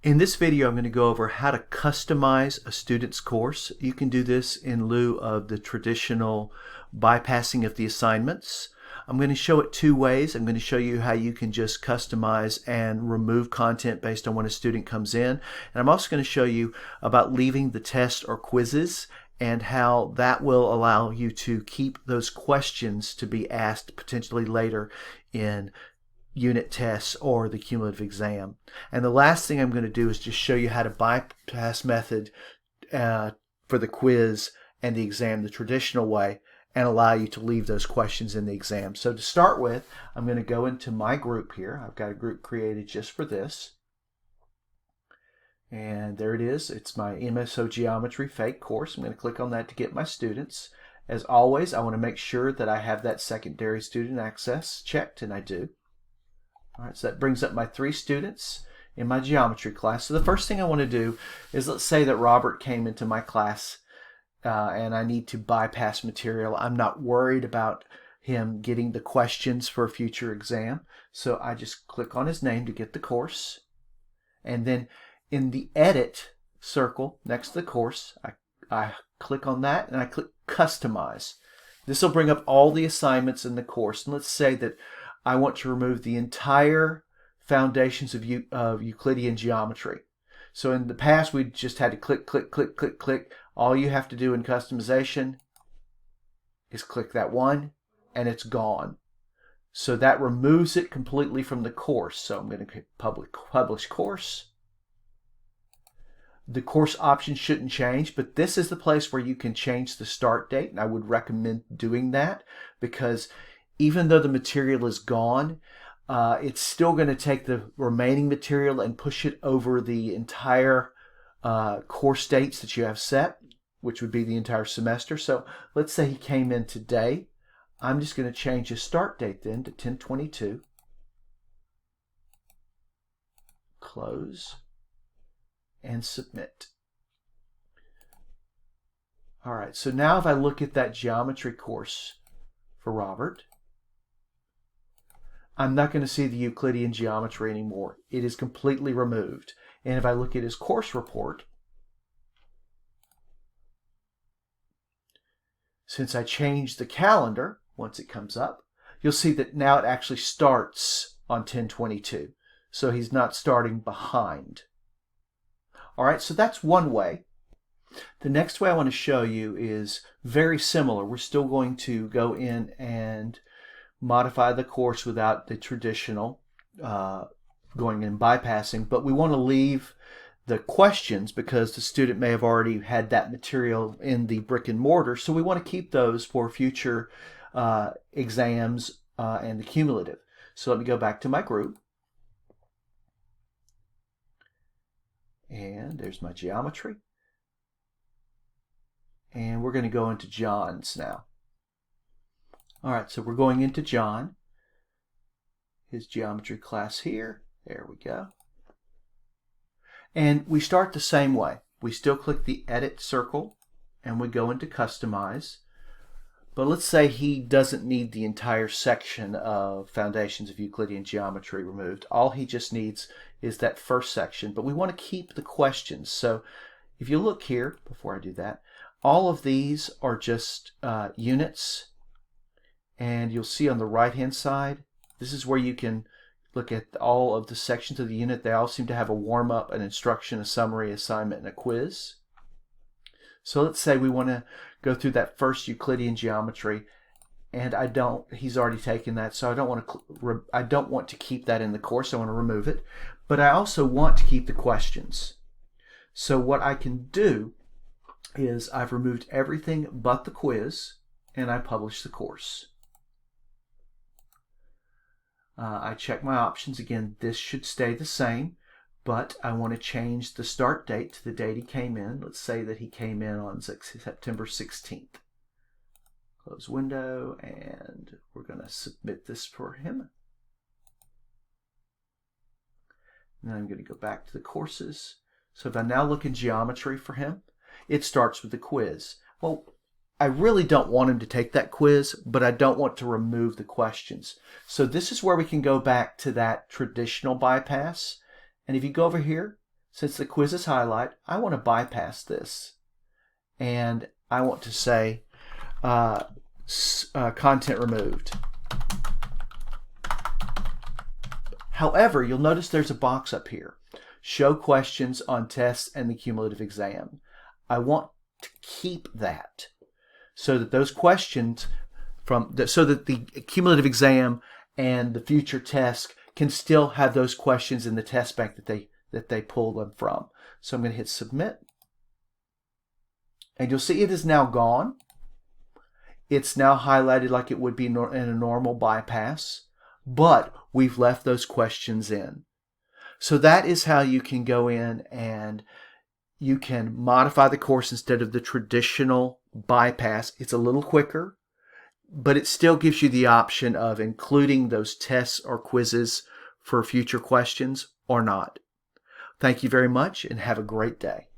In this video, I'm going to go over how to customize a student's course. You can do this in lieu of the traditional bypassing of the assignments. I'm going to show it two ways. I'm going to show you how you can just customize and remove content based on when a student comes in. And I'm also going to show you about leaving the tests or quizzes and how that will allow you to keep those questions to be asked potentially later in unit tests or the cumulative exam. And the last thing I'm going to do is just show you how to bypass method for the quiz and the exam the traditional way and allow you to leave those questions in the exam. So to start with, I'm going to go into my group here. I've got a group created just for this. And there it is. It's my MSO Geometry Fake course. I'm going to click on that to get my students. As always, I want to make sure that I have that secondary student access checked, and I do. All right, so that brings up my 3 students in my geometry class. So the first thing I want to do is, let's say that Robert came into my class and I need to bypass material. I'm not worried about him getting the questions for a future exam. So I just click on his name to get the course. And then in the edit circle next to the course, I click on that and I click customize. This will bring up all the assignments in the course. And let's say that I want to remove the entire foundations of Euclidean geometry. So in the past, we just had to click, click, click, click, click. All you have to do in customization is click that one, and it's gone. So that removes it completely from the course. So I'm going to publish course. The course option shouldn't change, but this is the place where you can change the start date, and I would recommend doing that because even though the material is gone, it's still going to take the remaining material and push it over the entire course dates that you have set, which would be the entire semester. So let's say he came in today. I'm just going to change his start date then to 10/22. Close and submit. All right, so now if I look at that geometry course for Robert, I'm not going to see the Euclidean geometry anymore. It is completely removed. And if I look at his course report, since I changed the calendar, once it comes up, you'll see that now it actually starts on 10/22. So he's not starting behind. All right, so that's one way. The next way I want to show you is very similar. We're still going to go in and modify the course without the traditional going and bypassing, but we want to leave the questions because the student may have already had that material in the brick and mortar, so we want to keep those for future exams and the cumulative. So let me go back to my group, and there's my geometry, and we're going to go into John's now. All right, so we're going into John, his geometry class here. There we go. And we start the same way. We still click the edit circle and we go into customize. But let's say he doesn't need the entire section of foundations of Euclidean geometry removed. All he just needs is that first section, but we want to keep the questions. So if you look here, before I do that, all of these are just units. And you'll see on the right hand side, this is where you can look at all of the sections of the unit. They all seem to have a warm-up, an instruction, a summary, assignment, and a quiz. So let's say we want to go through that first Euclidean geometry, and he's already taken that, so I don't want to keep that in the course. I want to remove it, but I also want to keep the questions. So what I can do is I've removed everything but the quiz, and I publish the course. I check my options. Again, this should stay the same, but I want to change the start date to the date he came in. Let's say that he came in on September 16th. Close window, and we're going to submit this for him. And then I'm going to go back to the courses. So if I now look in geometry for him, it starts with the quiz. Well, I really don't want him to take that quiz, but I don't want to remove the questions. So this is where we can go back to that traditional bypass. And if you go over here, Since the quiz is highlight, I want to bypass this. And I want to say content removed. However, you'll notice there's a box up here. Show questions on tests and the cumulative exam. I want to keep that so that those questions so that the cumulative exam and the future test can still have those questions in the test bank that they pull them from. So I'm going to hit submit. And you'll see it is now gone. It's now highlighted like it would be in a normal bypass, but we've left those questions in. So that is how you can go in and you can modify the course instead of the traditional bypass. It's a little quicker, but it still gives you the option of including those tests or quizzes for future questions or not. Thank you very much and have a great day.